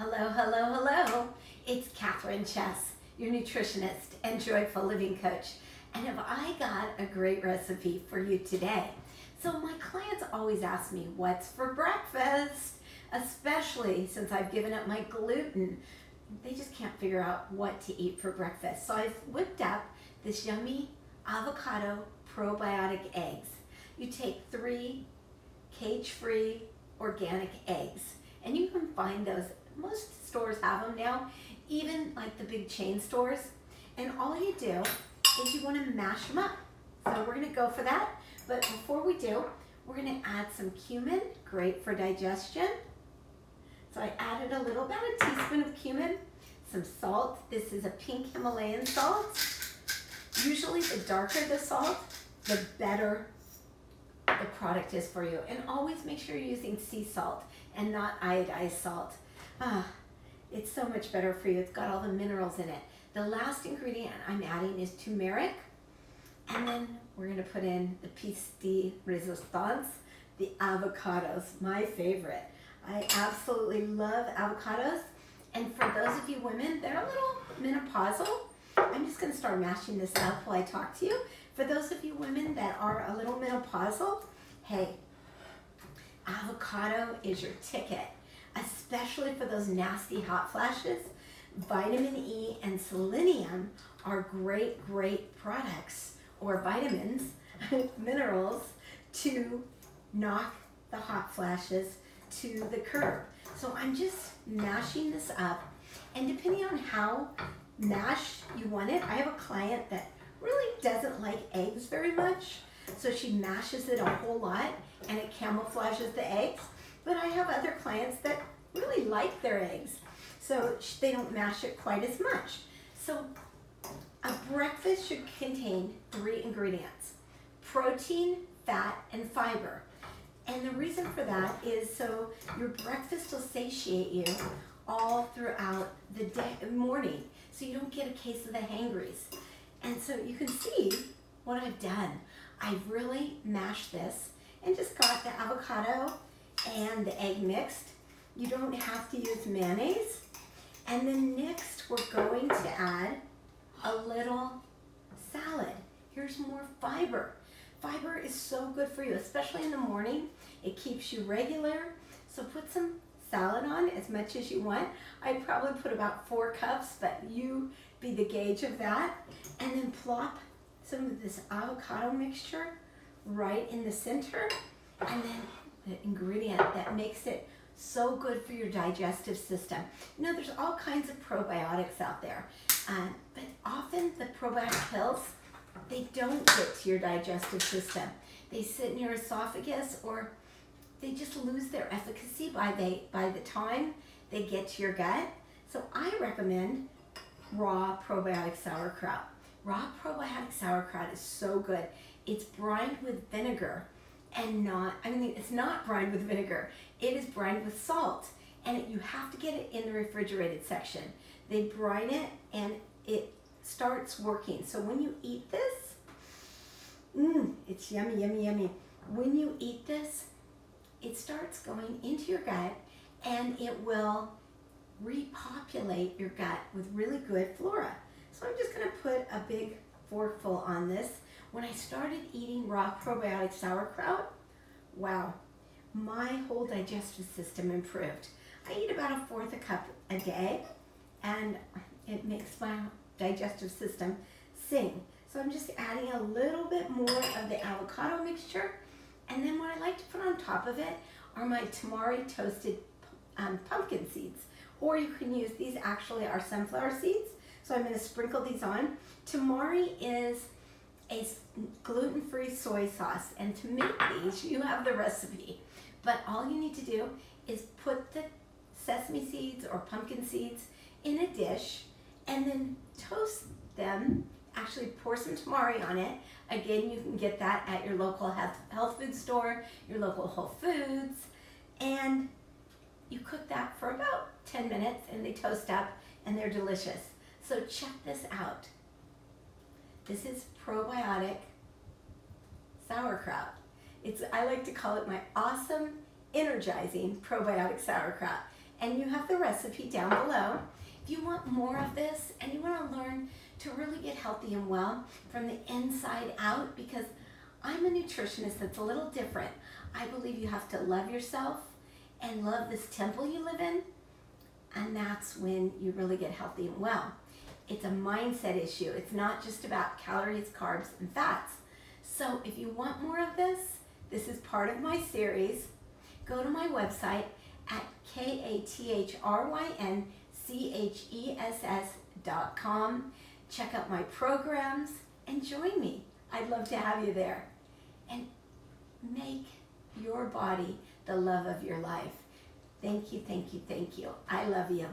Hello, hello, hello. It's Catherine Chess, your nutritionist and joyful living coach. And have I got a great recipe for you today? So my clients always ask me, what's for breakfast? Especially since I've given up my gluten. They just can't figure out what to eat for breakfast. So I've whipped up this yummy avocado probiotic eggs. You take 3 cage-free organic eggs, and you can find those. Most stores have them now, even like the big chain stores. And all you do is you want to mash them up. So we're going to go for that. But before we do, we're going to add some cumin, great for digestion. So I added a little, about a teaspoon of cumin, some salt. This is a pink Himalayan salt. Usually the darker the salt, the better the product is for you. And always make sure you're using sea salt and not iodized salt. It's so much better for you. It's got all the minerals in it. The last ingredient I'm adding is turmeric. And then we're going to put in the piece de resistance, the avocados, my favorite. I absolutely love avocados. And for those of you women, they're a little menopausal. I'm just going to start mashing this up while I talk to you. For those of you women that are a little menopausal, hey, avocado is your ticket, especially for those nasty hot flashes. Vitamin E and selenium are great, great products, or vitamins, minerals, to knock the hot flashes to the curb. So I'm just mashing this up, and depending on how mashed you want it, I have a client that really doesn't like eggs very much, so she mashes it a whole lot and it camouflages the eggs. But I have other clients that really like their eggs, so they don't mash it quite as much. So a breakfast should contain 3 ingredients: protein, fat, and fiber. And the reason for that is so your breakfast will satiate you all throughout the day, morning, so you don't get a case of the hangries. And so you can see what I've done. I've really mashed this and just got the avocado and the egg mixed. You don't have to use mayonnaise. And then next we're going to add a little salad. Here's more fiber. Fiber is so good for you, especially in the morning. It keeps you regular. So put some salad on as much as you want. I'd probably put about 4 cups, but you be the gauge of that. And then plop some of this avocado mixture right in the center. And then the ingredient that makes it so good for your digestive system. You know, there's all kinds of probiotics out there, but often the probiotic pills, they don't get to your digestive system. They sit in your esophagus, or they just lose their efficacy by the time they get to your gut. So I recommend raw probiotic sauerkraut. Raw probiotic sauerkraut is so good. It's brined with vinegar, and it's not brined with vinegar. It is brined with salt, and you have to get it in the refrigerated section. They brine it, and it starts working. So when you eat this, it's yummy, yummy, yummy. When you eat this, it starts going into your gut, and it will repopulate your gut with really good flora. So I'm just going to put a big forkful on this. When I started eating raw probiotic sauerkraut, wow, my whole digestive system improved. I eat about 1/4 cup a day, and it makes my digestive system sing. So I'm just adding a little bit more of the avocado mixture, and then what I like to put on top of it are my tamari toasted pumpkin seeds, or you can use, these actually are sunflower seeds, so I'm going to sprinkle these on. Tamari is a gluten-free soy sauce, and to make these, you have the recipe, but all you need to do is put the sesame seeds or pumpkin seeds in a dish and then toast them. Actually pour some tamari on it. Again, you can get that at your local health food store, your local Whole Foods, and you cook that for about 10 minutes and they toast up and they're delicious. So check this out. This is probiotic sauerkraut. I like to call it my awesome, energizing probiotic sauerkraut. and you have the recipe down below. If you want more of this and you want to learn to really get healthy and well from the inside out, because I'm a nutritionist that's a little different. I believe you have to love yourself and love this temple you live in, and that's when you really get healthy and well. It's a mindset issue. It's not just about calories, carbs, and fats. So if you want more of this, this is part of my series. Go to my website at katrynchess.com. Check out my programs and join me. I'd love to have you there. And make your body the love of your life. Thank you, thank you, thank you. I love you.